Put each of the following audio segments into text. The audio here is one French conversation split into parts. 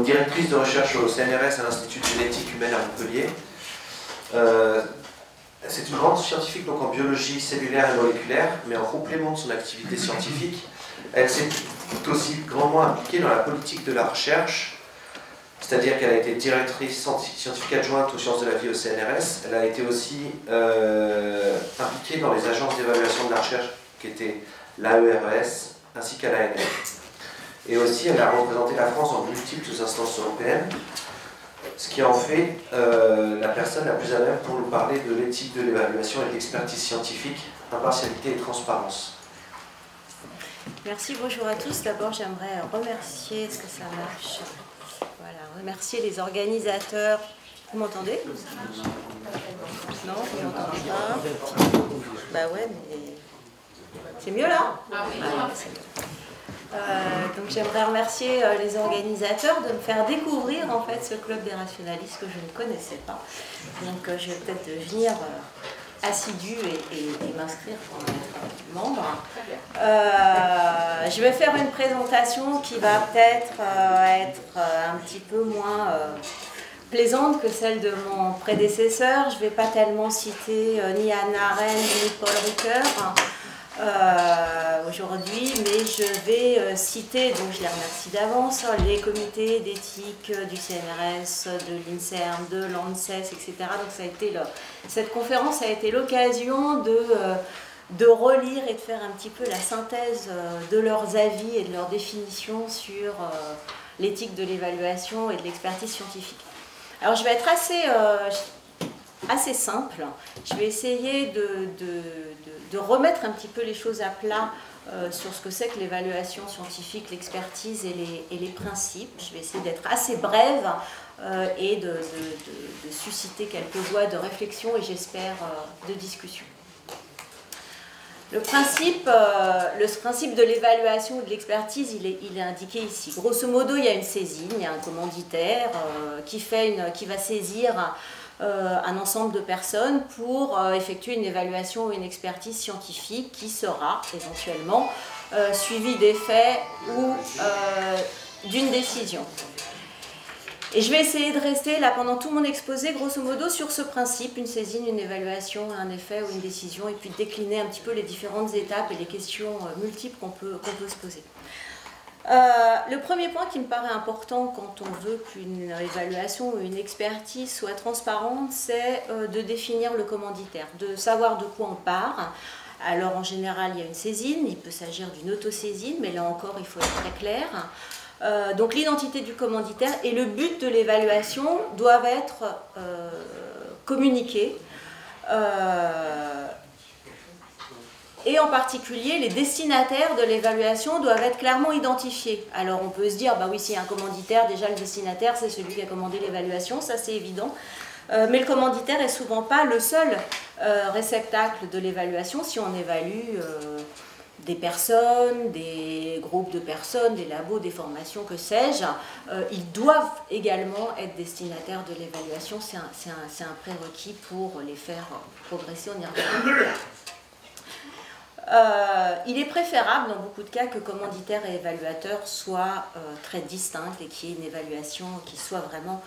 directrice de recherche au CNRS à l'Institut de génétique humaine à Montpellier. C'est une grande scientifique donc en biologie cellulaire et moléculaire, mais en complément de son activité scientifique, elle s'est aussi grandement impliquée dans la politique de la recherche, c'est-à-dire qu'elle a été directrice scientifique adjointe aux sciences de la vie au CNRS. Elle a été aussi impliquée dans les agences d'évaluation de la recherche qui étaient l'AERES ainsi qu'à l'ANF. Et aussi, elle a représenté la France dans de multiples instances européennes, ce qui en fait la personne la plus à même pour nous parler de l'éthique de l'évaluation et de l'expertise scientifique, impartialité et transparence. Merci, bonjour à tous. D'abord, j'aimerais remercier, est-ce que ça marche? Voilà, remercier les organisateurs. Vous m'entendez? Non, vous m'entendez pas? Bah ouais, mais c'est mieux là? Ah oui, c'est mieux. Donc j'aimerais remercier les organisateurs de me faire découvrir en fait ce club des rationalistes que je ne connaissais pas. Donc je vais peut-être devenir assidue et m'inscrire pour être membre. Je vais faire une présentation qui va peut-être être un petit peu moins plaisante que celle de mon prédécesseur. Je ne vais pas tellement citer ni Hannah Arendt ni Paul Ricoeur aujourd'hui, mais je vais citer, donc je les remercie d'avance, les comités d'éthique du CNRS, de l'INSERM, de l'ANSES, etc. Donc ça a été cette conférence a été l'occasion de relire et de faire un petit peu la synthèse de leurs avis et de leurs définitions sur l'éthique de l'évaluation et de l'expertise scientifique. Alors je vais être assez simple. Je vais essayer de remettre un petit peu les choses à plat sur ce que c'est que l'évaluation scientifique, l'expertise et les principes. Je vais essayer d'être assez brève et de susciter quelques voies de réflexion et j'espère de discussion. Le principe de l'évaluation ou de l'expertise, il est indiqué ici. Grosso modo, il y a une saisine, il y a un commanditaire qui va saisir un ensemble de personnes pour effectuer une évaluation ou une expertise scientifique qui sera éventuellement suivie des faits ou d'une décision. Et je vais essayer de rester là pendant tout mon exposé, grosso modo, sur ce principe, une saisine, une évaluation, un effet ou une décision, et puis décliner un petit peu les différentes étapes et les questions multiples qu'on peut se poser. Le premier point qui me paraît important quand on veut qu'une évaluation ou une expertise soit transparente, c'est de définir le commanditaire, de savoir de quoi on part. Alors en général, il y a une saisine, il peut s'agir d'une autosaisine, mais là encore, il faut être très clair. Donc l'identité du commanditaire et le but de l'évaluation doivent être communiqués. Et en particulier, les destinataires de l'évaluation doivent être clairement identifiés. Alors on peut se dire, bah oui, s'il y a un commanditaire, déjà le destinataire, c'est celui qui a commandé l'évaluation, ça c'est évident. Mais le commanditaire n'est souvent pas le seul réceptacle de l'évaluation. Si on évalue des personnes, des groupes de personnes, des labos, des formations, que sais-je, ils doivent également être destinataires de l'évaluation. C'est un prérequis pour les faire progresser. On y reviendra. Il est préférable dans beaucoup de cas que commanditaire et évaluateur soient très distincts et qu'il y ait une évaluation qui soit vraiment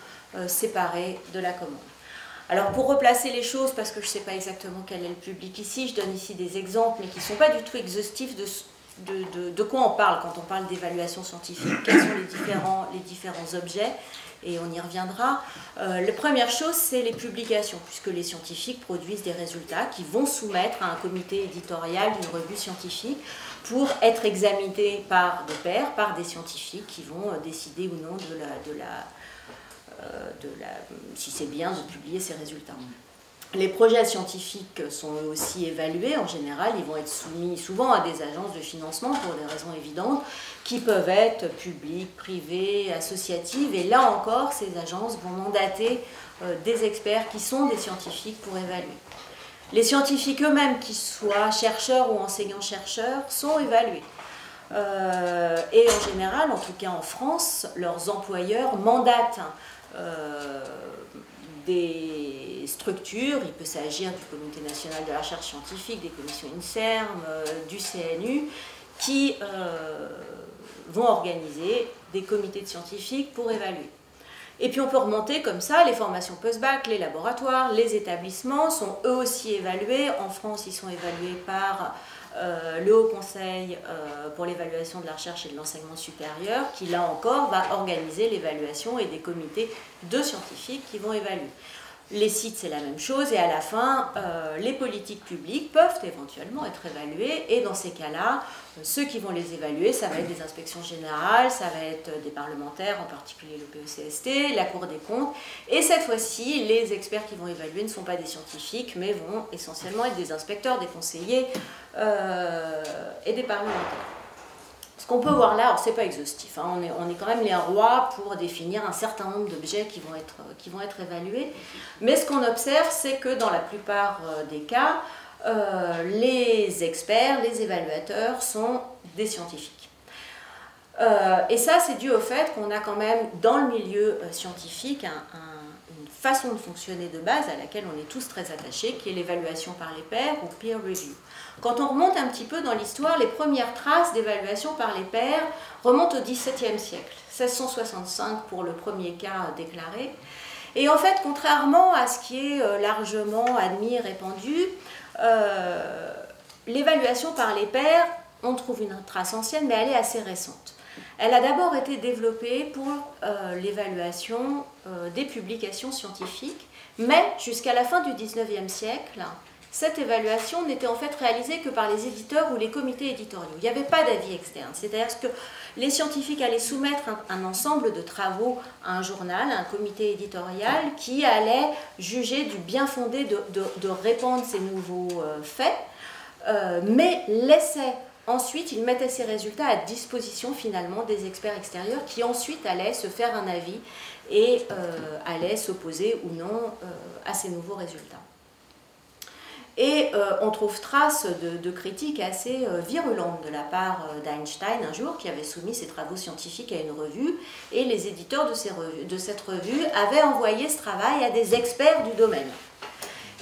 séparée de la commande. Alors pour replacer les choses, parce que je ne sais pas exactement quel est le public ici, je donne ici des exemples mais qui ne sont pas du tout exhaustifs de quoi on parle quand on parle d'évaluation scientifique, quels sont les différents objets, et on y reviendra. La première chose, c'est les publications, puisque les scientifiques produisent des résultats qui vont soumettre à un comité éditorial d'une revue scientifique pour être examinés par des pairs, par des scientifiques qui vont décider ou non si c'est bien de publier ces résultats. Les projets scientifiques sont eux aussi évalués. En général, ils vont être soumis souvent à des agences de financement pour des raisons évidentes, qui peuvent être publiques, privées, associatives. Et là encore, ces agences vont mandater des experts qui sont des scientifiques pour évaluer. Les scientifiques eux-mêmes, qu'ils soient chercheurs ou enseignants-chercheurs, sont évalués. Et en général, en tout cas en France, leurs employeurs mandatent des structures, il peut s'agir du Comité national de la recherche scientifique, des commissions INSERM, du CNU, qui vont organiser des comités de scientifiques pour évaluer. Et puis on peut remonter comme ça, les formations post-bac, les laboratoires, les établissements sont eux aussi évalués. En France, ils sont évalués par le Haut Conseil pour l'évaluation de la recherche et de l'enseignement supérieur, qui là encore va organiser l'évaluation et des comités de scientifiques qui vont évaluer. Les sites, c'est la même chose, et à la fin, les politiques publiques peuvent éventuellement être évaluées, et dans ces cas-là, ceux qui vont les évaluer, ça va être des inspections générales, ça va être des parlementaires, en particulier le PECST, la Cour des comptes, et cette fois-ci, les experts qui vont évaluer ne sont pas des scientifiques, mais vont essentiellement être des inspecteurs, des conseillers et des parlementaires. Ce qu'on peut voir là, alors c'est pas exhaustif, hein, on est quand même les rois pour définir un certain nombre d'objets qui vont être évalués, mais ce qu'on observe, c'est que dans la plupart des cas, les experts, les évaluateurs sont des scientifiques. Et ça, c'est dû au fait qu'on a quand même dans le milieu scientifique une façon de fonctionner de base à laquelle on est tous très attachés, qui est l'évaluation par les pairs ou peer review. Quand on remonte un petit peu dans l'histoire, les premières traces d'évaluation par les pairs remontent au XVIIe siècle, 1665 pour le premier cas déclaré. Et en fait, contrairement à ce qui est largement admis et répandu, l'évaluation par les pairs, on trouve une trace ancienne, mais elle est assez récente. Elle a d'abord été développée pour l'évaluation des publications scientifiques, mais jusqu'à la fin du XIXe siècle, cette évaluation n'était en fait réalisée que par les éditeurs ou les comités éditoriaux. Il n'y avait pas d'avis externe, c'est-à-dire que les scientifiques allaient soumettre un ensemble de travaux à un journal, à un comité éditorial, qui allait juger du bien fondé de répandre ces nouveaux faits, mais laissait ensuite, il mettait ces résultats à disposition finalement des experts extérieurs qui ensuite allaient se faire un avis et allaient s'opposer ou non à ces nouveaux résultats. Et on trouve trace de critiques assez virulentes de la part d'Einstein un jour, qui avait soumis ses travaux scientifiques à une revue, et les éditeurs de cette revue avaient envoyé ce travail à des experts du domaine.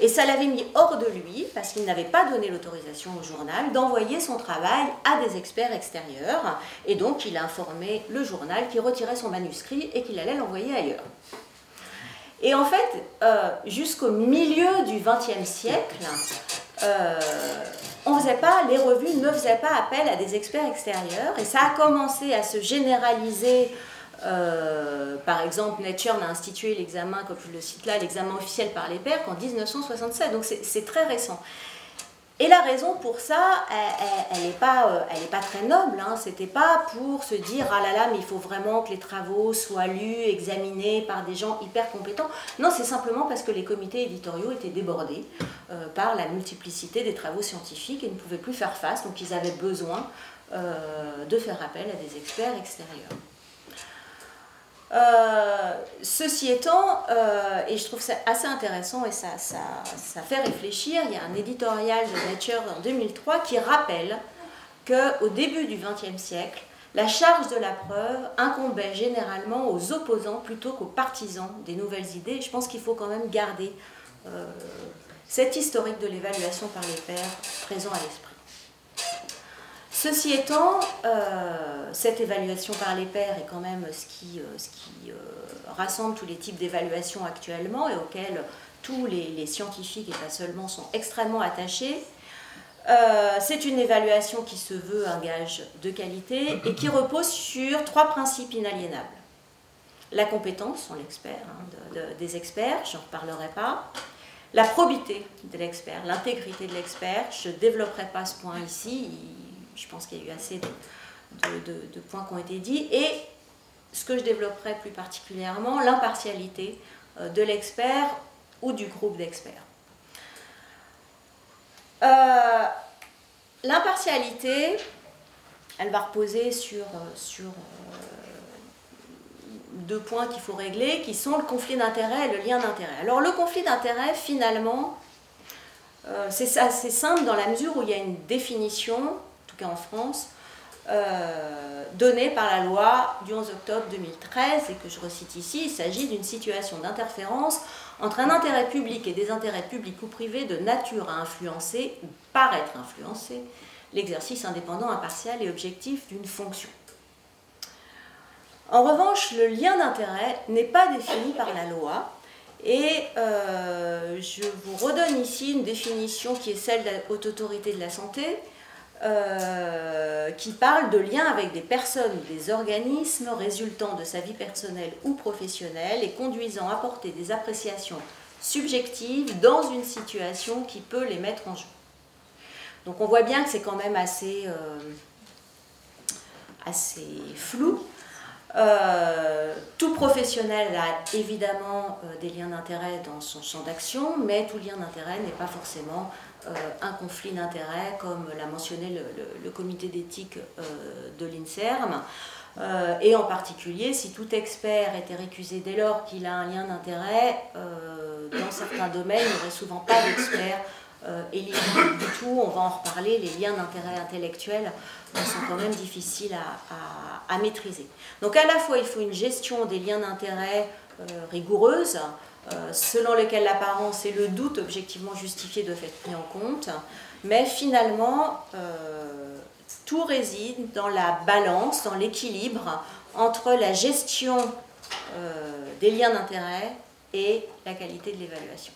Et ça l'avait mis hors de lui, parce qu'il n'avait pas donné l'autorisation au journal, d'envoyer son travail à des experts extérieurs, et donc il a informé le journal qu'il retirait son manuscrit et qu'il allait l'envoyer ailleurs. Et en fait, jusqu'au milieu du XXe siècle, les revues ne faisaient pas appel à des experts extérieurs, et ça a commencé à se généraliser. Par exemple, Nature n'a institué l'examen, comme je le cite là, l'examen officiel par les pairs qu'en 1967, donc c'est très récent. Et la raison pour ça, elle n'est pas très noble, hein. C'était pas pour se dire « Ah là là, mais il faut vraiment que les travaux soient lus, examinés par des gens hyper compétents ». Non, c'est simplement parce que les comités éditoriaux étaient débordés par la multiplicité des travaux scientifiques et ne pouvaient plus faire face, donc ils avaient besoin de faire appel à des experts extérieurs. Ceci étant, et je trouve ça assez intéressant et ça fait réfléchir, il y a un éditorial de Nature en 2003 qui rappelle qu'au début du XXe siècle, la charge de la preuve incombait généralement aux opposants plutôt qu'aux partisans des nouvelles idées. Je pense qu'il faut quand même garder cet historique de l'évaluation par les pairs présent à l'esprit. Ceci étant, cette évaluation par les pairs est quand même ce qui rassemble tous les types d'évaluations actuellement et auxquels tous les scientifiques et pas seulement sont extrêmement attachés. C'est une évaluation qui se veut un gage de qualité et qui repose sur 3 principes inaliénables. La compétence, sont l'expert, hein, des experts, je n'en reparlerai pas. La probité de l'expert, l'intégrité de l'expert, je ne développerai pas ce point ici. Je pense qu'il y a eu assez de points qui ont été dits. Et ce que je développerai plus particulièrement, l'impartialité de l'expert ou du groupe d'experts. L'impartialité, elle va reposer sur 2 points qu'il faut régler, qui sont le conflit d'intérêt et le lien d'intérêt. Alors le conflit d'intérêt, finalement, c'est assez simple dans la mesure où il y a une définition, en France, donnée par la loi du 11 octobre 2013 et que je recite ici. Il s'agit d'une situation d'interférence entre un intérêt public et des intérêts publics ou privés de nature à influencer ou paraître influencer l'exercice indépendant, impartial et objectif d'une fonction. En revanche, le lien d'intérêt n'est pas défini par la loi, et je vous redonne ici une définition qui est celle de la Haute Autorité de la Santé, qui parle de lien avec des personnes ou des organismes résultant de sa vie personnelle ou professionnelle et conduisant à porter des appréciations subjectives dans une situation qui peut les mettre en jeu. Donc on voit bien que c'est quand même assez flou. Tout professionnel a évidemment des liens d'intérêt dans son champ d'action, mais tout lien d'intérêt n'est pas forcément un conflit d'intérêt, comme l'a mentionné le comité d'éthique de l'INSERM, et en particulier si tout expert était récusé dès lors qu'il a un lien d'intérêt, dans certains domaines, il n'y aurait souvent pas d'expert éligible du tout. On va en reparler, les liens d'intérêt intellectuels sont quand même difficiles à maîtriser. Donc à la fois il faut une gestion des liens d'intérêt rigoureuse, selon lesquels l'apparence et le doute objectivement justifié doivent être pris en compte, mais finalement tout réside dans la balance, dans l'équilibre entre la gestion des liens d'intérêt et la qualité de l'évaluation.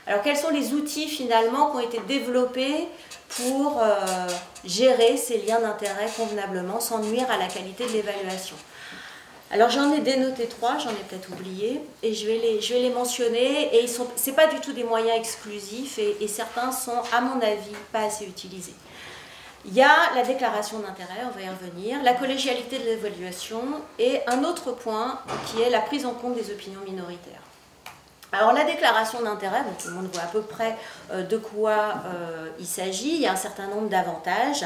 Alors quels sont les outils finalement qui ont été développés pour gérer ces liens d'intérêt convenablement sans nuire à la qualité de l'évaluation? Alors j'en ai dénoté 3, j'en ai peut-être oublié, et je vais les mentionner, et ce n'est pas du tout des moyens exclusifs, et certains sont, à mon avis, pas assez utilisés. Il y a la déclaration d'intérêt, on va y revenir, la collégialité de l'évaluation, et un autre point qui est la prise en compte des opinions minoritaires. Alors la déclaration d'intérêt, tout le monde voit à peu près de quoi il s'agit. Il y a un certain nombre d'avantages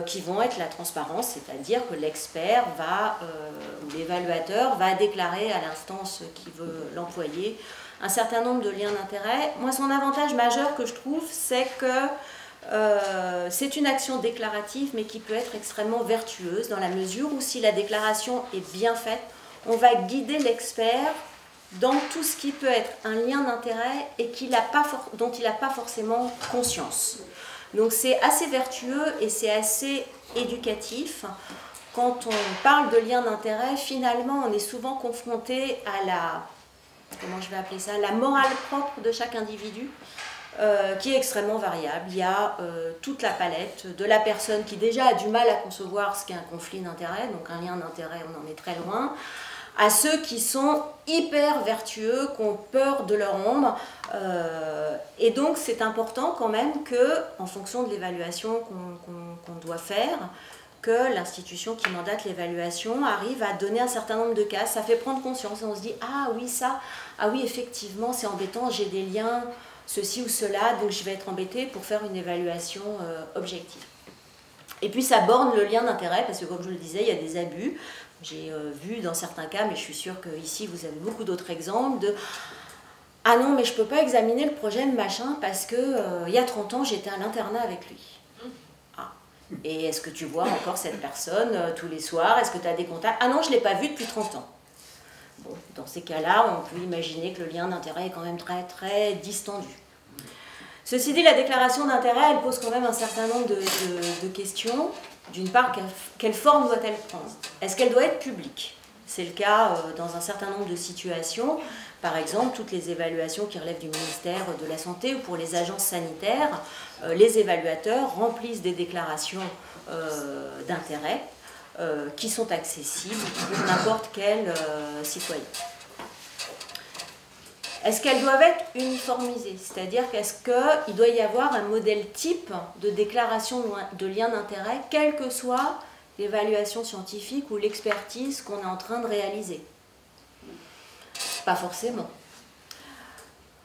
qui vont être la transparence, c'est-à-dire que l'expert ou l'évaluateur va déclarer à l'instance qui veut l'employer un certain nombre de liens d'intérêt. Moi, son avantage majeur que je trouve, c'est que c'est une action déclarative, mais qui peut être extrêmement vertueuse, dans la mesure où si la déclaration est bien faite, on va guider l'expert dans tout ce qui peut être un lien d'intérêt et dont il n'a pas forcément conscience. Donc c'est assez vertueux et c'est assez éducatif. Quand on parle de lien d'intérêt, finalement on est souvent confronté à la morale propre de chaque individu, qui est extrêmement variable. Il y a toute la palette de la personne qui déjà a du mal à concevoir ce qu'est un conflit d'intérêt, donc un lien d'intérêt, on en est très loin, à ceux qui sont hyper vertueux, qui ont peur de leur ombre. Et donc c'est important quand même que, en fonction de l'évaluation qu'on doit faire, que l'institution qui mandate l'évaluation arrive à donner un certain nombre de cas. Ça fait prendre conscience et on se dit « Ah oui, oui, effectivement, c'est embêtant, j'ai des liens, ceci ou cela, donc je vais être embêtée pour faire une évaluation objective. » Et puis ça borne le lien d'intérêt, parce que comme je le disais, il y a des abus. J'ai vu dans certains cas, mais je suis sûre qu'ici vous avez beaucoup d'autres exemples, de « Ah non, mais je ne peux pas examiner le projet de machin parce que il y a 30 ans, j'étais à l'internat avec lui. » Ah. Et est-ce que tu vois encore cette personne tous les soirs? Est-ce que tu as des contacts? Ah non, je ne l'ai pas vu depuis 30 ans. Bon, dans ces cas-là, on peut imaginer que le lien d'intérêt est quand même très, très distendu. Ceci dit, la déclaration d'intérêt, elle pose quand même un certain nombre de questions. D'une part, quelle forme doit-elle prendre? Est-ce qu'elle doit être publique? C'est le cas dans un certain nombre de situations. Par exemple, toutes les évaluations qui relèvent du ministère de la Santé ou pour les agences sanitaires, les évaluateurs remplissent des déclarations d'intérêt qui sont accessibles pour n'importe quel citoyen. Est-ce qu'elles doivent être uniformisées? C'est-à-dire qu'est-ce qu'il doit y avoir un modèle type de déclaration de lien d'intérêt, quelle que soit l'évaluation scientifique ou l'expertise qu'on est en train de réaliser? Pas forcément.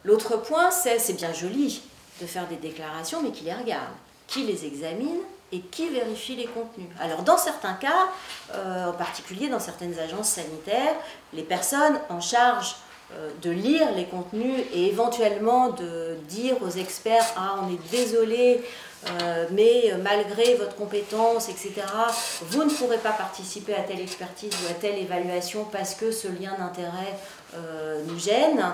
L'autre point, c'est bien joli de faire des déclarations, mais qui les regarde, qui les examine et qui vérifie les contenus. Alors dans certains cas, en particulier dans certaines agences sanitaires, les personnes en charge de lire les contenus et éventuellement de dire aux experts « Ah, on est désolé, mais malgré votre compétence, etc., vous ne pourrez pas participer à telle expertise ou à telle évaluation parce que ce lien d'intérêt nous gêne. »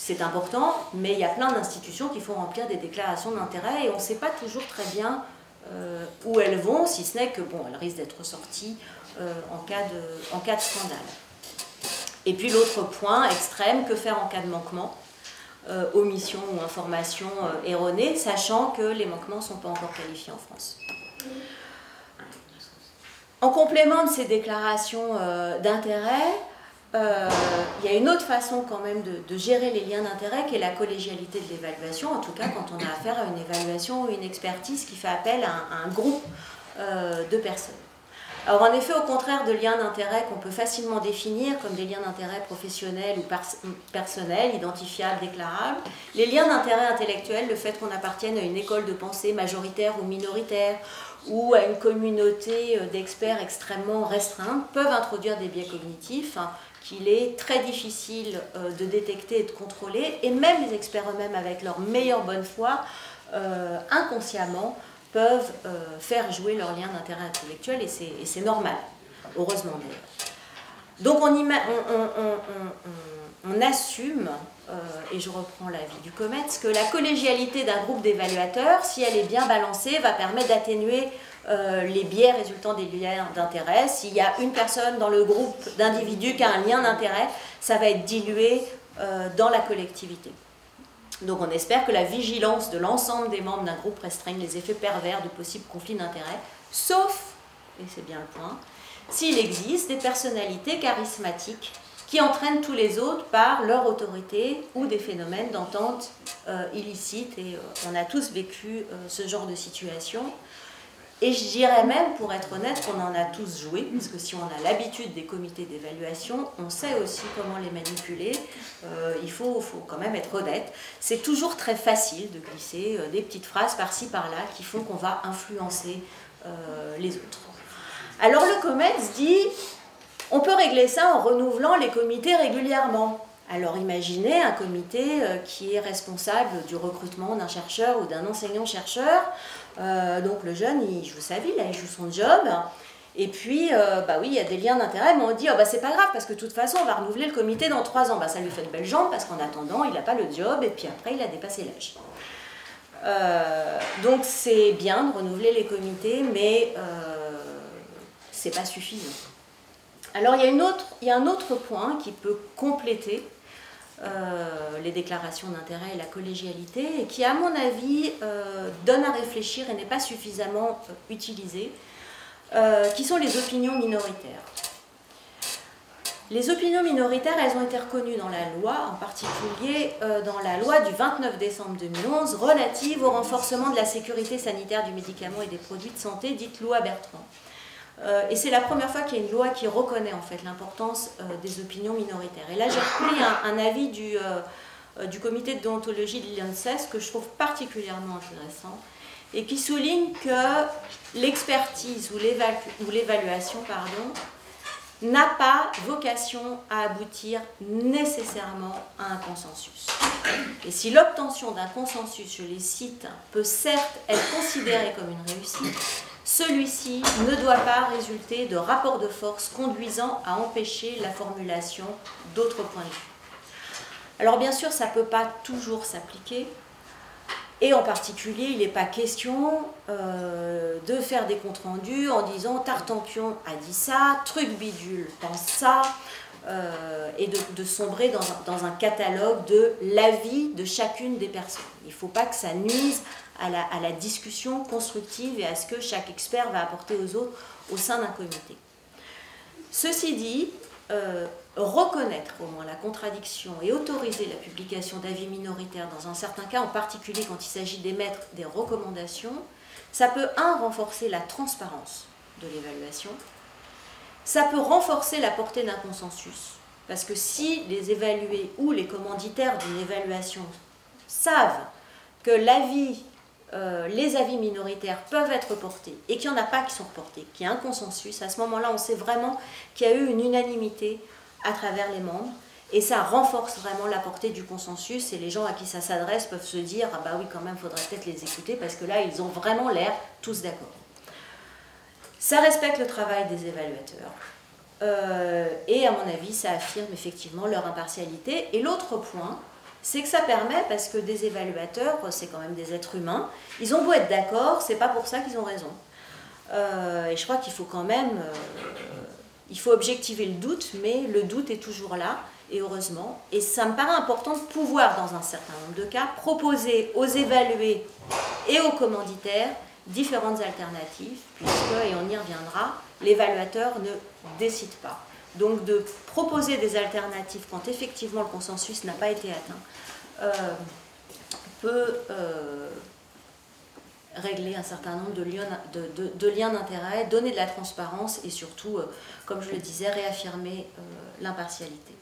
c'est important, mais il y a plein d'institutions qui font remplir des déclarations d'intérêt et on ne sait pas toujours très bien où elles vont, si ce n'est que, bon, elles risquent d'être sorties en cas de scandale. Et puis l'autre point extrême, que faire en cas de manquement, omission ou information erronée, sachant que les manquements ne sont pas encore qualifiés en France. En complément de ces déclarations d'intérêt, il y a une autre façon quand même de gérer les liens d'intérêt qui est la collégialité de l'évaluation, en tout cas quand on a affaire à une évaluation ou une expertise qui fait appel à un groupe de personnes. Alors en effet, au contraire de liens d'intérêt qu'on peut facilement définir comme des liens d'intérêt professionnels ou personnels, identifiables, déclarables, les liens d'intérêt intellectuels, le fait qu'on appartienne à une école de pensée majoritaire ou minoritaire, ou à une communauté d'experts extrêmement restreinte, peuvent introduire des biais cognitifs qu'il est très difficile de détecter et de contrôler, et même les experts eux-mêmes, avec leur meilleure bonne foi, inconsciemment, peuvent faire jouer leurs liens d'intérêt intellectuel, et c'est normal, heureusement d'ailleurs. Donc on assume, et je reprends l'avis du COMETS, que la collégialité d'un groupe d'évaluateurs, si elle est bien balancée, va permettre d'atténuer les biais résultant des liens d'intérêt. S'il y a une personne dans le groupe d'individus qui a un lien d'intérêt, ça va être dilué dans la collectivité. Donc on espère que la vigilance de l'ensemble des membres d'un groupe restreigne les effets pervers de possibles conflits d'intérêts, sauf, et c'est bien le point, s'il existe des personnalités charismatiques qui entraînent tous les autres par leur autorité ou des phénomènes d'entente illicite, et on a tous vécu ce genre de situation. Et je dirais même, pour être honnête, qu'on en a tous joué, parce que si on a l'habitude des comités d'évaluation, on sait aussi comment les manipuler. Il faut quand même être honnête. C'est toujours très facile de glisser des petites phrases par-ci, par-là, qui font qu'on va influencer les autres. Alors le COMETS dit, on peut régler ça en renouvelant les comités régulièrement. Alors imaginez un comité qui est responsable du recrutement d'un chercheur ou d'un enseignant-chercheur. Donc le jeune, il joue sa vie, là, il joue son job. Et puis, bah oui, il y a des liens d'intérêt, mais on dit, oh, bah, c'est pas grave, parce que de toute façon, on va renouveler le comité dans 3 ans. Bah, ça lui fait de belles jambes, parce qu'en attendant, il n'a pas le job, et puis après, il a dépassé l'âge. Donc c'est bien de renouveler les comités, mais c'est pas suffisant. Alors il y a un autre point qui peut compléter les déclarations d'intérêt et la collégialité, et qui, à mon avis, donne à réfléchir et n'est pas suffisamment utilisé, qui sont les opinions minoritaires. Les opinions minoritaires, elles ont été reconnues dans la loi, en particulier dans la loi du 29 décembre 2011 relative au renforcement de la sécurité sanitaire du médicament et des produits de santé, dite loi Bertrand. Et c'est la première fois qu'il y a une loi qui reconnaît en fait l'importance des opinions minoritaires. Et là, j'ai repris un avis du comité de déontologie de l'INSES que je trouve particulièrement intéressant et qui souligne que l'expertise ou l'évaluation, n'a pas vocation à aboutir nécessairement à un consensus. Et si l'obtention d'un consensus, je les cite, peut certes être considérée comme une réussite, celui-ci ne doit pas résulter de rapports de force conduisant à empêcher la formulation d'autres points de vue. Alors bien sûr, ça ne peut pas toujours s'appliquer, et en particulier, il n'est pas question de faire des comptes rendus en disant Tartampion a dit ça, Truc Bidule pense ça, et de sombrer dans un catalogue de l'avis de chacune des personnes. Il ne faut pas que ça nuise à la discussion constructive et à ce que chaque expert va apporter aux autres au sein d'un comité. Ceci dit, reconnaître au moins la contradiction et autoriser la publication d'avis minoritaires dans un certain cas, en particulier quand il s'agit d'émettre des recommandations, ça peut, renforcer la transparence de l'évaluation, ça peut renforcer la portée d'un consensus, parce que si les évalués ou les commanditaires d'une évaluation savent que les avis minoritaires peuvent être reportés et qu'il n'y en a pas qui sont reportés, qu'il y a un consensus, à ce moment-là, on sait vraiment qu'il y a eu une unanimité à travers les membres, et ça renforce vraiment la portée du consensus, et les gens à qui ça s'adresse peuvent se dire « Ah bah oui, quand même, il faudrait peut-être les écouter, parce que là, ils ont vraiment l'air tous d'accord. » Ça respecte le travail des évaluateurs, et à mon avis, ça affirme effectivement leur impartialité. Et l'autre point, c'est que ça permet, parce que des évaluateurs, c'est quand même des êtres humains, ils ont beau être d'accord, c'est pas pour ça qu'ils ont raison. Et je crois qu'il faut quand même, il faut objectiver le doute, mais le doute est toujours là, et heureusement. Et ça me paraît important de pouvoir, dans un certain nombre de cas, proposer aux évalués et aux commanditaires différentes alternatives, puisque, et on y reviendra, l'évaluateur ne décide pas. Donc de proposer des alternatives quand effectivement le consensus n'a pas été atteint peut régler un certain nombre de liens d'intérêt, donner de la transparence et surtout, comme je le disais, réaffirmer l'impartialité.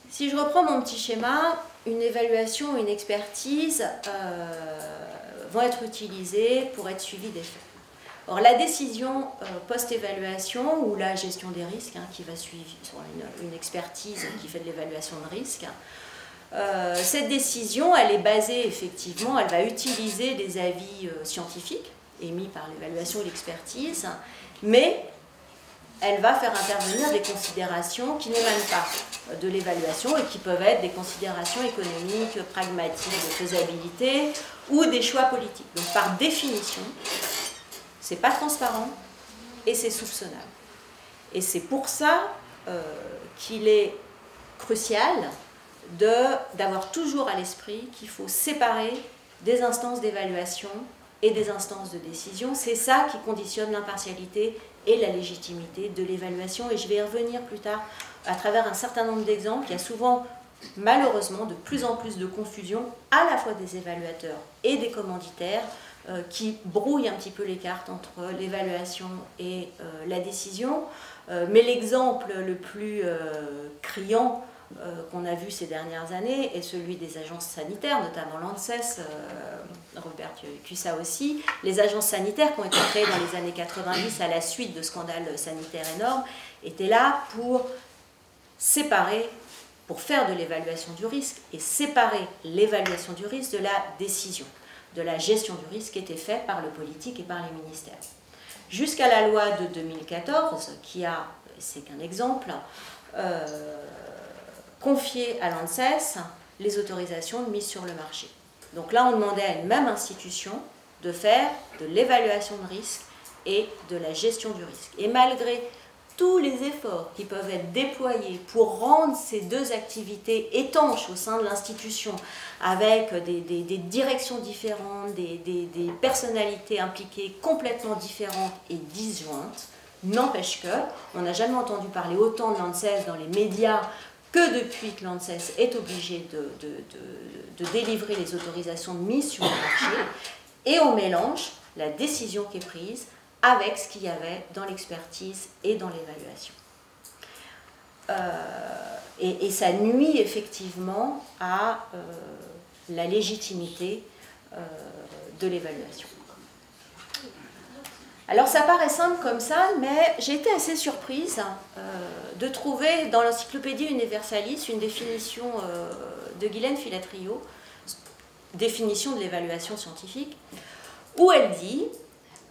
Si je reprends mon petit schéma, une évaluation ou une expertise vont être utilisées pour être suivies des faits. Or, la décision post-évaluation ou la gestion des risques, qui va suivre sur une expertise qui fait de l'évaluation de risque, cette décision, elle est basée effectivement, elle va utiliser des avis scientifiques émis par l'évaluation et l'expertise, mais elle va faire intervenir des considérations qui n'émanent pas de l'évaluation et qui peuvent être des considérations économiques, pragmatiques, de faisabilité ou des choix politiques. Donc, par définition, c'est pas transparent et c'est soupçonnable. Et c'est pour ça qu'il est crucial d'avoir toujours à l'esprit qu'il faut séparer des instances d'évaluation et des instances de décision. C'est ça qui conditionne l'impartialité et la légitimité de l'évaluation. Et je vais y revenir plus tard à travers un certain nombre d'exemples. Il y a souvent, malheureusement, de plus en plus de confusion à la fois des évaluateurs et des commanditaires qui brouillent un petit peu les cartes entre l'évaluation et la décision. Mais l'exemple le plus criant qu'on a vu ces dernières années est celui des agences sanitaires, notamment l'ANSES, Robert Cussa aussi. Les agences sanitaires qui ont été créées dans les années 90 à la suite de scandales sanitaires énormes étaient là pour séparer, pour faire de l'évaluation du risque et séparer l'évaluation du risque de la décision, de la gestion du risque qui était faite par le politique et par les ministères. Jusqu'à la loi de 2014, qui a, c'est qu'un exemple, confié à l'ANSES les autorisations de mise sur le marché. Donc là, on demandait à une même institution de faire de l'évaluation de risque et de la gestion du risque. Et malgré tous les efforts qui peuvent être déployés pour rendre ces deux activités étanches au sein de l'institution, avec des directions différentes, des personnalités impliquées complètement différentes et disjointes, n'empêche que, on n'a jamais entendu parler autant de l'ANSES dans les médias que depuis que l'ANSES est obligé de délivrer les autorisations de mise sur le marché, et on mélange la décision qui est prise avec ce qu'il y avait dans l'expertise et dans l'évaluation. Et ça nuit effectivement à la légitimité de l'évaluation. Alors ça paraît simple comme ça, mais j'ai été assez surprise de trouver dans l'Encyclopédie Universalis une définition de Guylaine Filatrio, définition de l'évaluation scientifique, où elle dit,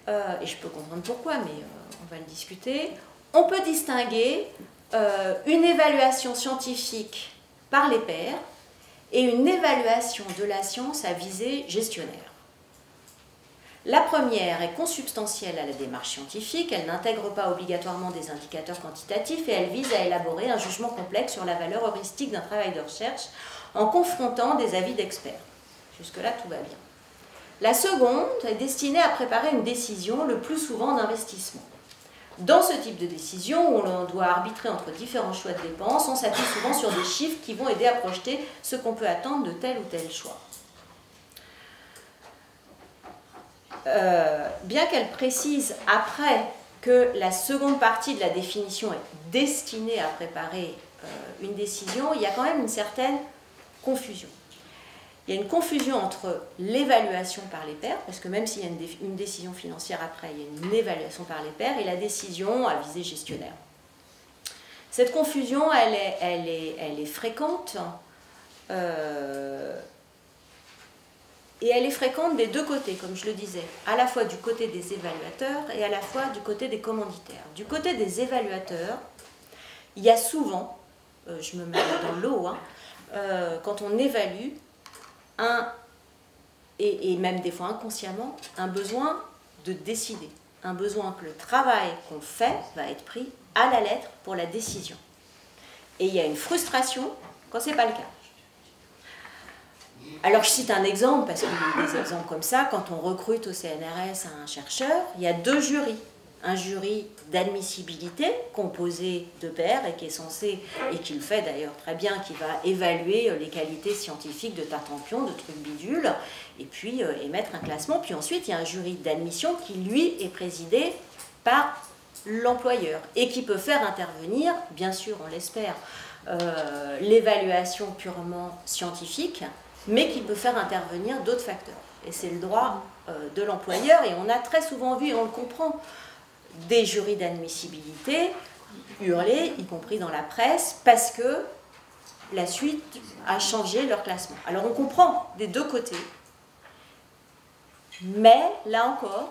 et je peux comprendre pourquoi, mais on va le discuter, on peut distinguer une évaluation scientifique par les pairs et une évaluation de la science à visée gestionnaire. La première est consubstantielle à la démarche scientifique, elle n'intègre pas obligatoirement des indicateurs quantitatifs et elle vise à élaborer un jugement complexe sur la valeur heuristique d'un travail de recherche en confrontant des avis d'experts. Jusque-là, tout va bien. La seconde est destinée à préparer une décision, le plus souvent d'investissement. Dans ce type de décision, où l'on doit arbitrer entre différents choix de dépenses, on s'appuie souvent sur des chiffres qui vont aider à projeter ce qu'on peut attendre de tel ou tel choix. Bien qu'elle précise après que la seconde partie de la définition est destinée à préparer une décision, il y a quand même une certaine confusion. Il y a une confusion entre l'évaluation par les pairs, parce que même s'il y a une décision financière après, il y a une évaluation par les pairs, et la décision à visée gestionnaire. Cette confusion, elle est fréquente, et elle est fréquente des deux côtés, comme je le disais, à la fois du côté des évaluateurs et à la fois du côté des commanditaires. Du côté des évaluateurs, il y a souvent, je me mets dans l'eau, quand on évalue et même des fois inconsciemment, un besoin de décider, un besoin que le travail qu'on fait va être pris à la lettre pour la décision. Et il y a une frustration quand ce n'est pas le cas. Alors je cite un exemple, parce qu'il y a des exemples comme ça, quand on recrute au CNRS un chercheur, il y a 2 jurys. Un jury d'admissibilité composé de pairs et qui est censé, et qui le fait d'ailleurs très bien, qui va évaluer les qualités scientifiques de Tartampion, de trucs bidules, et puis émettre un classement. Puis ensuite, il y a un jury d'admission qui, lui, est présidé par l'employeur et qui peut faire intervenir, bien sûr, on l'espère, l'évaluation purement scientifique, mais qui peut faire intervenir d'autres facteurs. Et c'est le droit de l'employeur, et on a très souvent vu, et on le comprend, des jurys d'admissibilité hurler, y compris dans la presse, parce que la suite a changé leur classement. Alors on comprend des 2 côtés, mais là encore,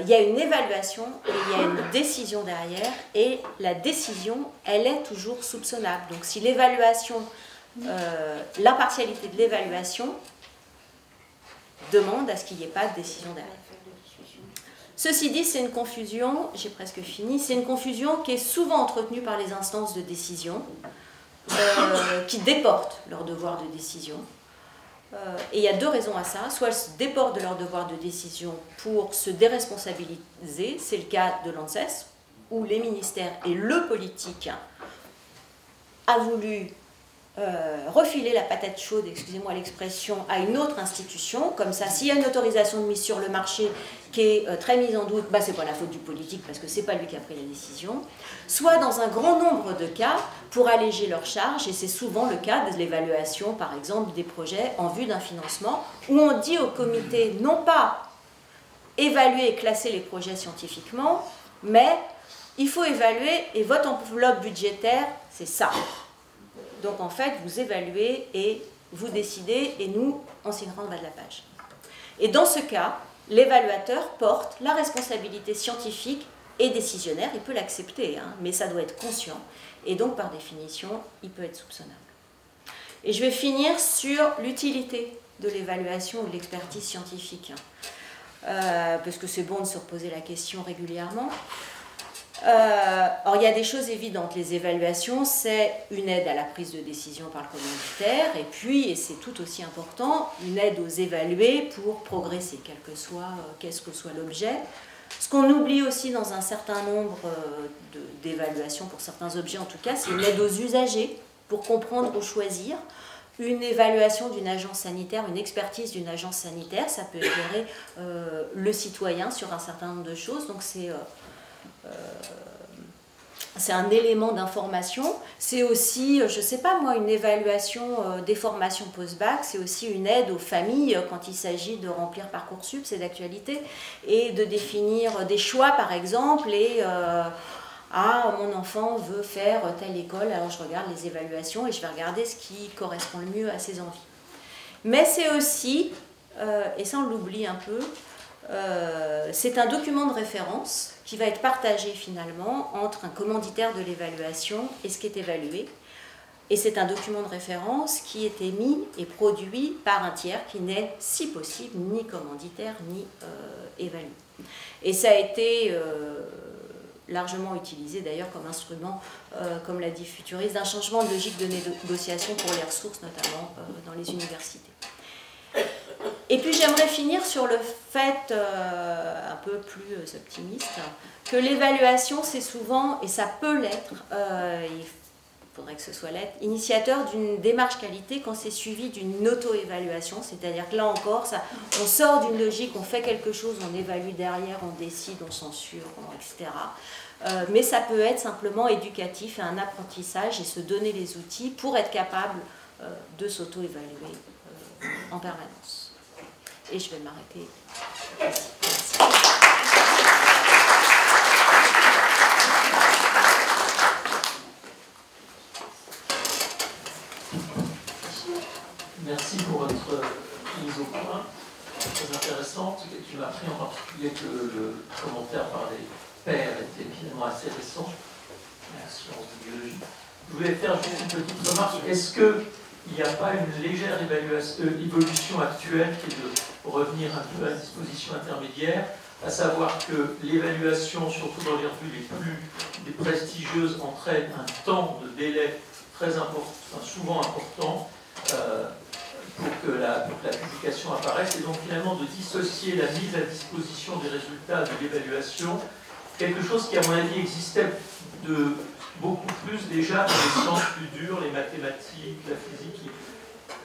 il y a une évaluation et il y a une décision derrière, et la décision, elle est toujours soupçonnable. Donc si l'évaluation, l'impartialité de l'évaluation demande à ce qu'il n'y ait pas de décision derrière. Ceci dit, c'est une confusion, j'ai presque fini, c'est une confusion qui est souvent entretenue par les instances de décision, qui déportent leur devoir de décision. Et il y a 2 raisons à ça. Soit elles se déportent de leur devoir de décision pour se déresponsabiliser, c'est le cas de l'ANSES, où les ministères et le politique a voulu refiler la patate chaude, excusez-moi l'expression, à une autre institution. Comme ça, s'il y a une autorisation de mise sur le marché qui est très mise en doute, bah, c'est pas la faute du politique parce que c'est pas lui qui a pris la décision. Soit dans un grand nombre de cas pour alléger leurs charges, et c'est souvent le cas de l'évaluation par exemple des projets en vue d'un financement, où on dit au comité non pas évaluer et classer les projets scientifiquement, mais il faut évaluer et votre enveloppe budgétaire c'est ça. Donc en fait, vous évaluez et vous décidez, et nous, on signera en bas de la page. Et dans ce cas, l'évaluateur porte la responsabilité scientifique et décisionnaire. Il peut l'accepter, hein, mais ça doit être conscient. Et donc, par définition, il peut être soupçonnable. Et je vais finir sur l'utilité de l'évaluation ou de l'expertise scientifique. Parce que c'est bon de se reposer la question régulièrement. Or, il y a des choses évidentes. Les évaluations, c'est une aide à la prise de décision par le commanditaire, et puis, et c'est tout aussi important, une aide aux évalués pour progresser, qu'est-ce que soit l'objet. Ce qu'on oublie aussi dans un certain nombre d'évaluations, pour certains objets en tout cas, c'est une aide aux usagers pour comprendre ou choisir. Une évaluation d'une agence sanitaire, une expertise d'une agence sanitaire, ça peut éclairer le citoyen sur un certain nombre de choses, donc c'est un élément d'information. C'est aussi, je ne sais pas moi, une évaluation des formations post-bac, c'est aussi une aide aux familles quand il s'agit de remplir Parcoursup, c'est d'actualité, et de définir des choix par exemple, et mon enfant veut faire telle école, alors je regarde les évaluations et je vais regarder ce qui correspond le mieux à ses envies. Mais c'est aussi, et ça on l'oublie un peu, c'est un document de référence qui va être partagé finalement entre un commanditaire de l'évaluation et ce qui est évalué. Et c'est un document de référence qui est émis et produit par un tiers qui n'est, si possible, ni commanditaire ni évalué. Et ça a été largement utilisé d'ailleurs comme instrument, comme l'a dit Futuriste, d'un changement de logique de négociation pour les ressources, notamment dans les universités. Et puis j'aimerais finir sur le fait, un peu plus optimiste, que l'évaluation c'est souvent, et ça peut l'être, il faudrait que ce soit l'être, initiateur d'une démarche qualité quand c'est suivi d'une auto-évaluation, c'est-à-dire que là encore, on sort d'une logique, on fait quelque chose, on évalue derrière, on décide, on censure, etc. Mais ça peut être simplement éducatif et un apprentissage et se donner les outils pour être capable de s'auto-évaluer en permanence. Et je vais m'arrêter. Merci. Merci pour votre mise au point, très intéressante. Tu m'as appris en particulier que le commentaire par les pairs était finalement assez récent, la science de biologie. Je voulais faire juste une petite remarque. Est-ce que il n'y a pas une légère évolution actuelle qui est de revenir un peu à une disposition intermédiaire, à savoir que l'évaluation, surtout dans les revues les prestigieuses, entraîne un temps de délai très important, enfin, souvent important, pour que la publication apparaisse, et donc finalement de dissocier la mise à disposition des résultats de l'évaluation, quelque chose qui à mon avis existait de beaucoup plus déjà dans les sciences plus dures, les mathématiques, la physique,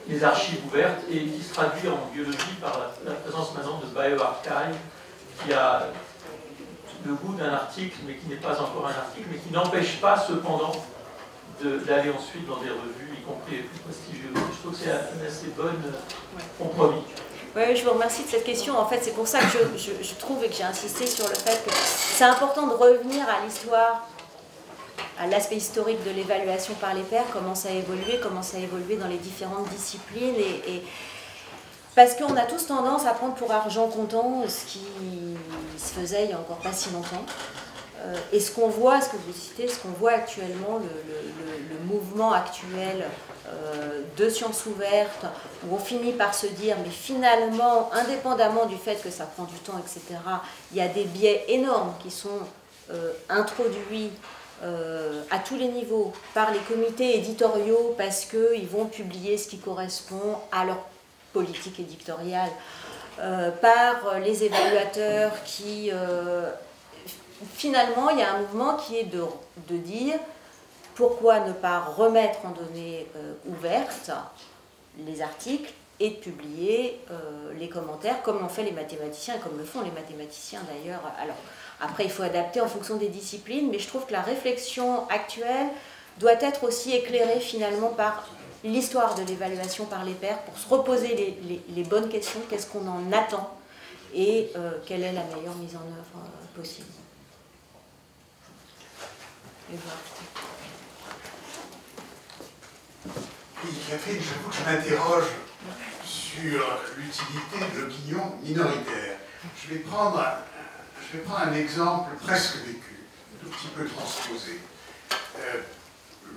les archives ouvertes, et qui se traduit en biologie par la présence maintenant de BioArchive, qui a le goût d'un article, mais qui n'est pas encore un article, mais qui n'empêche pas cependant d'aller ensuite dans des revues, y compris les plus prestigieuses. Je trouve que c'est un assez bon compromis. Oui, je vous remercie de cette question. En fait, c'est pour ça que je trouve et que j'ai insisté sur le fait que c'est important de revenir à l'histoire, à l'aspect historique de l'évaluation par les pairs, comment ça a évolué dans les différentes disciplines, et parce qu'on a tous tendance à prendre pour argent comptant ce qui se faisait il n'y a encore pas si longtemps. Et ce qu'on voit, ce que vous citez, ce qu'on voit actuellement, le mouvement actuel de sciences ouvertes, où on finit par se dire, mais finalement, indépendamment du fait que ça prend du temps, etc., il y a des biais énormes qui sont introduits à tous les niveaux par les comités éditoriaux, parce qu'ils vont publier ce qui correspond à leur politique éditoriale, par les évaluateurs qui... finalement, il y a un mouvement qui est de dire pourquoi ne pas remettre en données ouvertes les articles et de publier les commentaires, comme l'ont fait les mathématiciens et comme le font les mathématiciens d'ailleurs. Alors, après, il faut adapter en fonction des disciplines, mais je trouve que la réflexion actuelle doit être aussi éclairée finalement par l'histoire de l'évaluation par les pairs, pour se reposer les bonnes questions, qu'est-ce qu'on en attend et quelle est la meilleure mise en œuvre possible. Oui, Catherine, j'avoue que je m'interroge sur l'utilité de l'opinion minoritaire. Je vais prendre un exemple presque vécu, un tout petit peu transposé.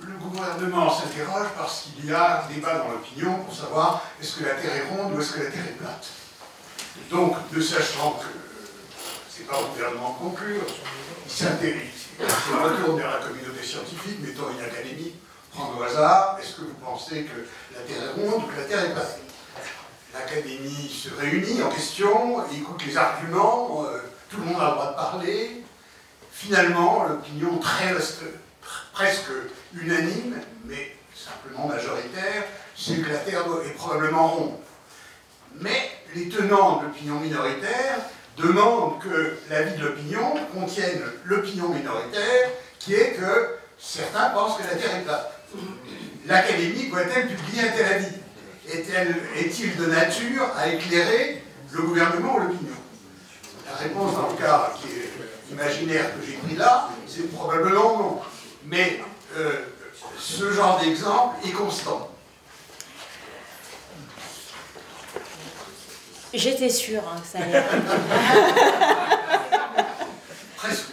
Le gouvernement s'interroge parce qu'il y a un débat dans l'opinion pour savoir est-ce que la Terre est ronde ou est-ce que la Terre est plate. Donc, ne sachant que c'est pas au gouvernement de conclure, il s'intéresse. Il se retourne vers la communauté scientifique, mettons une académie, prendre au hasard, est-ce que vous pensez que la Terre est ronde ou que la Terre est plate? L'académie se réunit en question, écoute les arguments, tout le monde a le droit de parler. Finalement, l'opinion reste presque unanime, mais simplement majoritaire, c'est que la Terre est probablement ronde. Mais les tenants de l'opinion minoritaire demandent que l'avis de l'opinion contienne l'opinion minoritaire, qui est que certains pensent que la Terre est plate. L'Académie doit-elle publier un tel avis? Est-il de nature à éclairer le gouvernement ou l'opinion? La réponse dans le cas qui est imaginaire que j'ai pris là, c'est probablement non. Mais ce genre d'exemple est constant. J'étais sûre que ça allait arriver. Presque.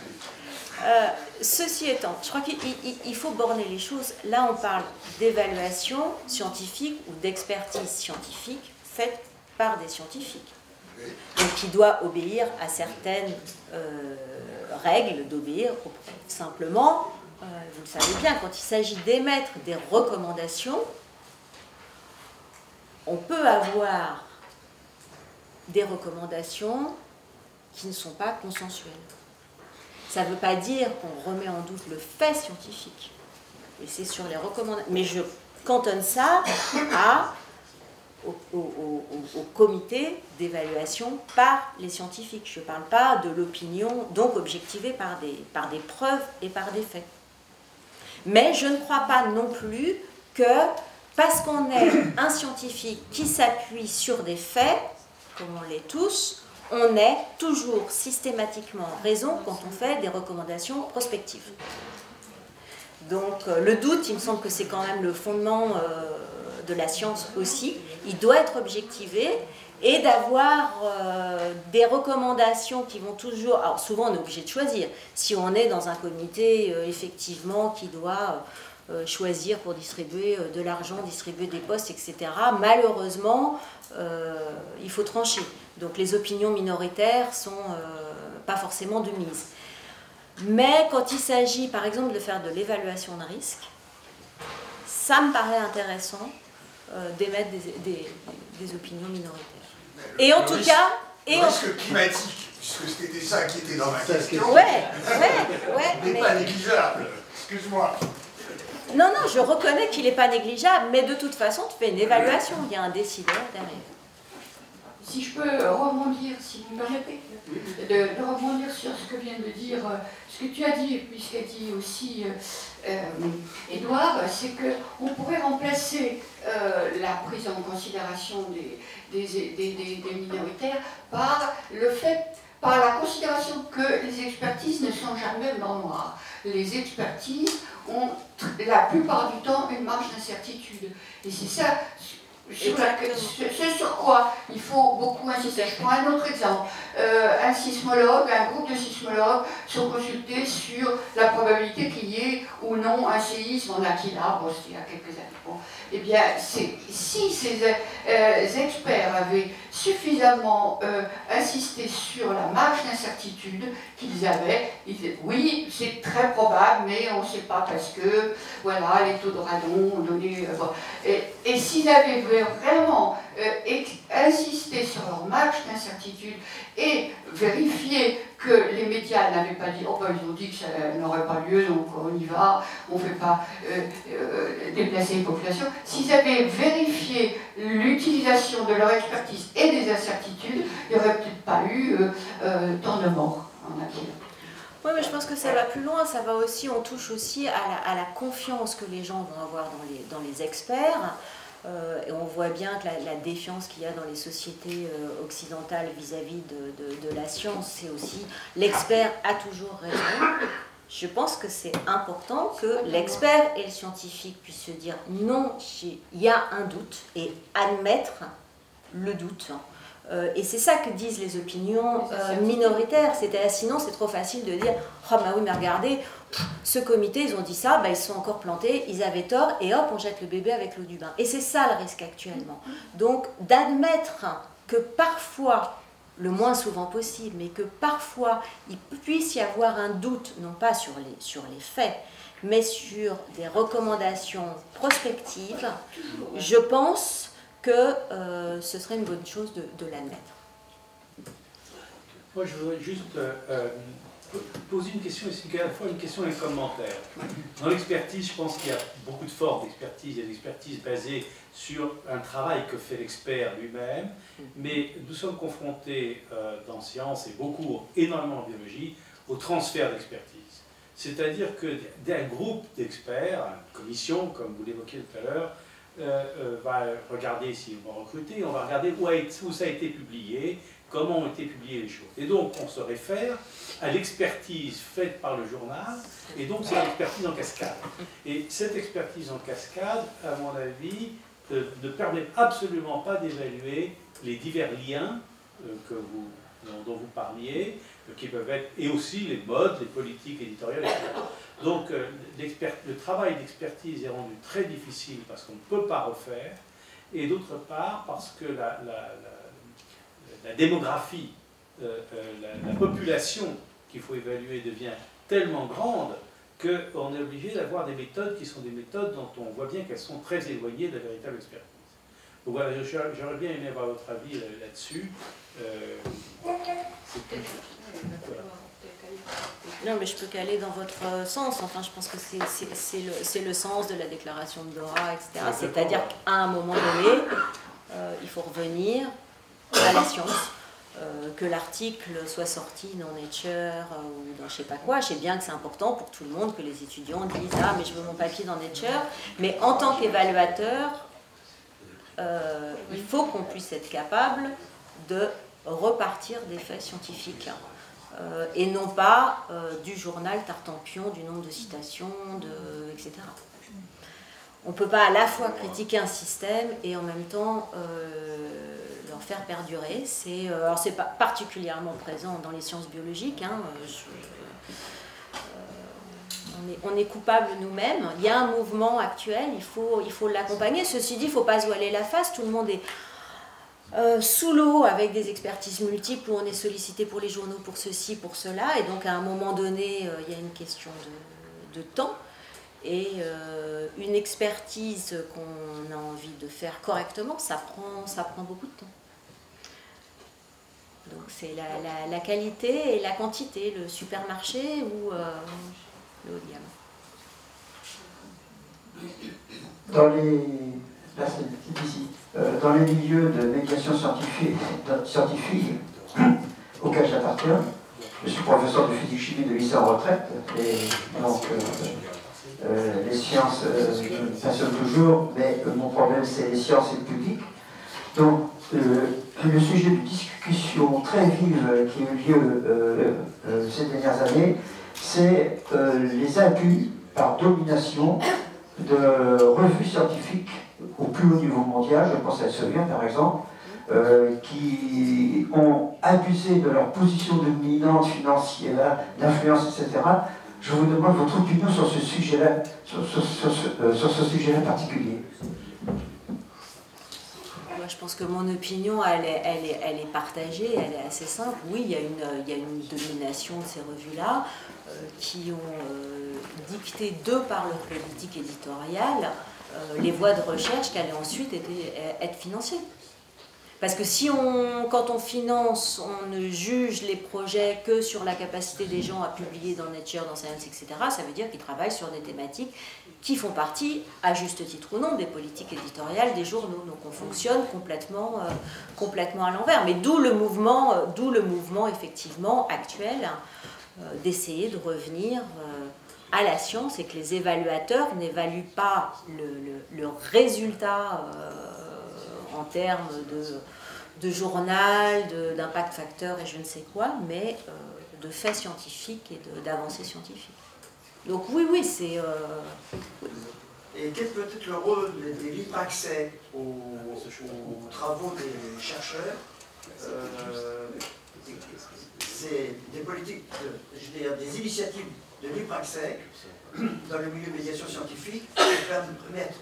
Ceci étant, je crois qu'il faut borner les choses. Là, on parle d'évaluation scientifique ou d'expertise scientifique faite par des scientifiques. Donc, qui doit obéir à certaines règles, d'obéir simplement, vous le savez bien, quand il s'agit d'émettre des recommandations, on peut avoir des recommandations qui ne sont pas consensuelles. Ça ne veut pas dire qu'on remet en doute le fait scientifique. Et c'est sur les recommandations. Mais je cantonne ça au comité d'évaluation par les scientifiques. Je ne parle pas de l'opinion, donc objectivée par des preuves et par des faits. Mais je ne crois pas non plus que, parce qu'on est un scientifique qui s'appuie sur des faits, comme on l'est tous, on ait toujours systématiquement raison quand on fait des recommandations prospectives. Donc le doute, il me semble que c'est quand même le fondement de la science aussi. Il doit être objectivé et d'avoir des recommandations qui vont toujours... Alors souvent on est obligé de choisir. Si on est dans un comité effectivement qui doit choisir pour distribuer de l'argent, distribuer des postes, etc. Malheureusement, il faut trancher. Donc les opinions minoritaires sont pas forcément de mise. Mais quand il s'agit, par exemple, de faire de l'évaluation de risque, ça me paraît intéressant d'émettre des opinions minoritaires. Et en tout cas... Le risque climatique, puisque c'était ça qui était dans ma question, ouais, n'est pas négligeable. Excuse-moi. Non, je reconnais qu'il n'est pas négligeable, mais de toute façon, tu fais une évaluation, il y a un décideur derrière. Si je peux rebondir, si vous me permettez, de rebondir sur ce que vient de dire, ce que tu as dit, et puis ce qu'a dit aussi Édouard, c'est qu'on pourrait remplacer la prise en considération des minoritaires par la considération que les expertises ne sont jamais blanc noir. Les expertises ont la plupart du temps une marge d'incertitude. Et c'est ça ce sur quoi il faut beaucoup insister. Je prends un autre exemple. Un sismologue, un groupe de sismologues sont consultés sur la probabilité qu'il y ait ou non un séisme en Aquila, bon, c'était il y a quelques années. Bon. Eh bien, si ces experts avaient suffisamment insisté sur la marge d'incertitude qu'ils avaient, ils disaient oui, c'est très probable, mais on ne sait pas parce que voilà, les taux de radon ont donné. Bon. Et s'ils avaient vraiment insisté sur leur marge d'incertitude et vérifié que les médias n'avaient pas dit, oh ben ils ont dit que ça n'aurait pas lieu, donc on y va, on ne fait pas déplacer les populations. S'ils avaient vérifié l'utilisation de leur expertise et des incertitudes, il n'y aurait peut-être pas eu tant de morts en Aquila. Oui, mais je pense que ça va plus loin, ça va aussi, on touche aussi à la confiance que les gens vont avoir dans les experts. Et on voit bien que la défiance qu'il y a dans les sociétés occidentales vis-à-vis de la science, c'est aussi l'expert a toujours raison. Je pense que c'est important que l'expert et le scientifique puissent se dire non, il y a un doute et admettre le doute. Et c'est ça que disent les opinions minoritaires. Sinon, c'est trop facile de dire « Oh, bah oui, mais regardez, ce comité, ils ont dit ça, bah, ils se sont encore plantés, ils avaient tort, et hop, on jette le bébé avec l'eau du bain. » Et c'est ça le risque actuellement. Donc, d'admettre que parfois, le moins souvent possible, mais que parfois, il puisse y avoir un doute, non pas sur les faits, mais sur des recommandations prospectives, je pense que ce serait une bonne chose de l'admettre. Moi, je voudrais juste poser une question, et c'est à la fois une question et un commentaire. Dans l'expertise, je pense qu'il y a beaucoup de formes d'expertise. Il y a l'expertise basée sur un travail que fait l'expert lui-même, mais nous sommes confrontés dans sciences, et énormément en biologie, au transfert d'expertise. C'est-à-dire que d'un groupe d'experts, une commission, comme vous l'évoquiez tout à l'heure, va regarder si on va recruter, on va regarder où ça a été publié, comment ont été publiées les choses. Et donc on se réfère à l'expertise faite par le journal, et donc c'est l'expertise en cascade. Et cette expertise en cascade, à mon avis, ne permet absolument pas d'évaluer les divers liens dont vous parliez, qui peuvent être, et aussi les modes, les politiques éditoriales, etc. Donc le travail d'expertise est rendu très difficile parce qu'on ne peut pas refaire, et d'autre part parce que la démographie, la population qu'il faut évaluer devient tellement grande qu'on est obligé d'avoir des méthodes qui sont des méthodes dont on voit bien qu'elles sont très éloignées de la véritable expertise. Donc voilà, j'aurais bien aimé avoir votre avis là-dessus. Non, mais je peux qu'aller dans votre sens. Enfin, je pense que c'est le sens de la déclaration de Dora, etc. C'est-à-dire qu'à un moment donné, il faut revenir à la science. Que l'article soit sorti dans Nature ou dans je sais pas quoi, je sais bien que c'est important pour tout le monde que les étudiants disent « Ah, mais je veux mon papier dans Nature », mais en tant qu'évaluateur, il faut qu'on puisse être capable de repartir des faits scientifiques et non pas du journal Tartampion, du nombre de citations, etc. On ne peut pas à la fois critiquer un système et en même temps leur faire perdurer. Alors c'est pas particulièrement présent dans les sciences biologiques. Hein, On est coupable nous-mêmes. Il y a un mouvement actuel, il faut l'accompagner. Ceci dit, il ne faut pas se voiler la face. Tout le monde est sous l'eau avec des expertises multiples où on est sollicité pour les journaux, pour ceci, pour cela. Et donc, à un moment donné, il y a une question de temps. Et une expertise qu'on a envie de faire correctement, ça prend beaucoup de temps. Donc c'est la qualité et la quantité, le supermarché ou le haut de gamme. Dans les milieux de médiation scientifique auquel j'appartiens, je suis professeur de physique-chimie de lycée en retraite, et donc les sciences me passionnent toujours, mais mon problème c'est les sciences et le public. Donc le sujet de discussion très vive qui a eu lieu ces dernières années, c'est les abus par domination de revues scientifiques au plus haut niveau mondial, je pense à Elsevier par exemple, qui ont abusé de leur position dominante financière, d'influence, etc. Je vous demande votre opinion sur ce sujet-là, sur ce sujet-là particulier. Moi, je pense que mon opinion, elle est partagée, elle est assez simple. Oui, il y a une domination de ces revues-là qui ont dicté, de par leur politique éditoriale, les voies de recherche qui allaient ensuite être financées. Parce que quand on finance, on ne juge les projets que sur la capacité des gens à publier dans Nature, dans Science, etc., ça veut dire qu'ils travaillent sur des thématiques qui font partie, à juste titre ou non, des politiques éditoriales des journaux. Donc on fonctionne complètement à l'envers. Mais d'où le mouvement effectivement actuel d'essayer de revenir à la science et que les évaluateurs n'évaluent pas le résultat en termes de journal, d'impact facteur et je ne sais quoi, mais de faits scientifiques et d'avancées scientifiques. Donc oui, c'est... Et quel peut être le rôle des libres accès aux travaux des chercheurs? C'est des politiques, des initiatives de libre accès dans le milieu de médiation scientifique qui permettent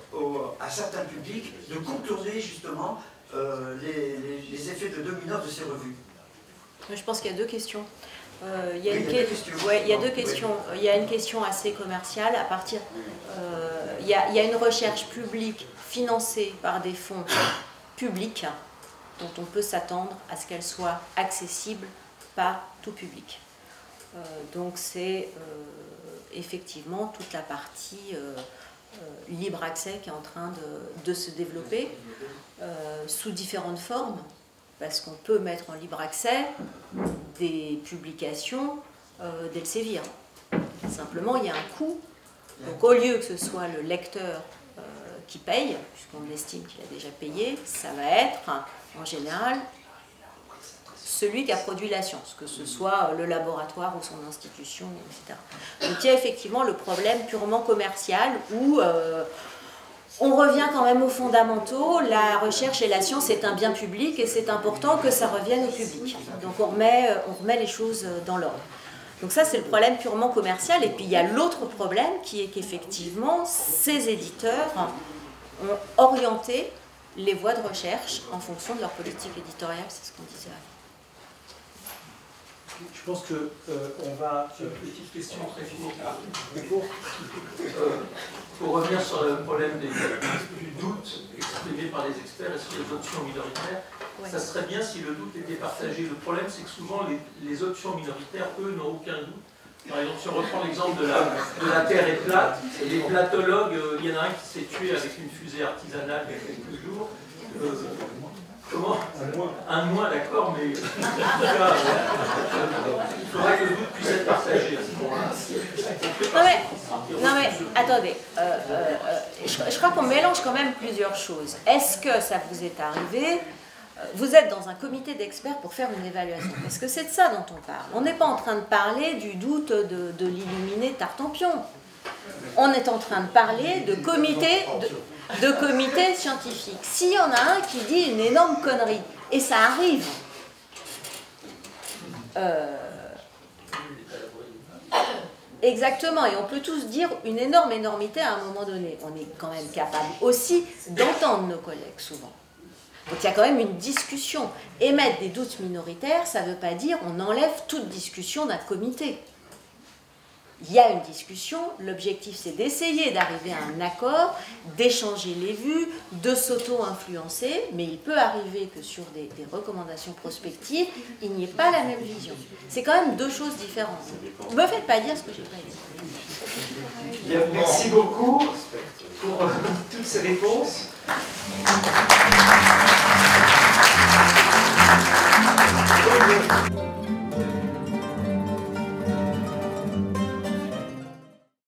à certains publics de contourner justement les effets de dominance de ces revues. Je pense qu'il y a deux questions. Il y a deux questions. Il y a une question assez commerciale. Il y a une recherche publique financée par des fonds publics dont on peut s'attendre à ce qu'elle soit accessible par tout public. Donc c'est effectivement toute la partie libre accès qui est en train de se développer sous différentes formes, parce qu'on peut mettre en libre accès des publications d'Elsevier. Simplement, il y a un coût. Donc au lieu que ce soit le lecteur qui paye, puisqu'on estime qu'il a déjà payé, ça va être en général celui qui a produit la science, que ce soit le laboratoire ou son institution, etc. Donc il y a effectivement le problème purement commercial où on revient quand même aux fondamentaux. La recherche et la science est un bien public et c'est important que ça revienne au public. Donc on remet les choses dans l'ordre. Donc ça, c'est le problème purement commercial. Et puis il y a l'autre problème qui est qu'effectivement, ces éditeurs ont orienté les voies de recherche en fonction de leur politique éditoriale, c'est ce qu'on disait avant. Je pense qu'on va... J'ai une petite question très courte. Pour revenir sur le problème du doute exprimé par les experts et sur les options minoritaires, ouais. Ça serait bien si le doute était partagé. Le problème, c'est que souvent, les options minoritaires, eux, n'ont aucun doute. Par exemple, si on reprend l'exemple de la Terre est plate, les platologues, il y en a un qui s'est tué avec une fusée artisanale il y a quelques jours. Comment? Un mois, d'accord, mais en tout cas, il faudrait que le doute puisse être partagé à ce moment-là. Non mais attendez, je crois qu'on mélange quand même plusieurs choses. Est-ce que ça vous est arrivé? Vous êtes dans un comité d'experts pour faire une évaluation. Est-ce que c'est de ça dont on parle? On n'est pas en train de parler du doute de l'illuminé Tartampion. On est en train de parler de comité scientifique. S'il y en a un qui dit une énorme connerie, et ça arrive, Exactement, et on peut tous dire une énorme énormité à un moment donné. On est quand même capable aussi d'entendre nos collègues souvent. Donc il y a quand même une discussion. Émettre des doutes minoritaires, ça ne veut pas dire on enlève toute discussion d'un comité. Il y a une discussion, l'objectif c'est d'essayer d'arriver à un accord, d'échanger les vues, de s'auto-influencer, mais il peut arriver que sur des recommandations prospectives, il n'y ait pas la même vision. C'est quand même deux choses différentes. Ne me faites pas dire ce que j'ai pas dit. Bien, merci beaucoup pour toutes ces réponses.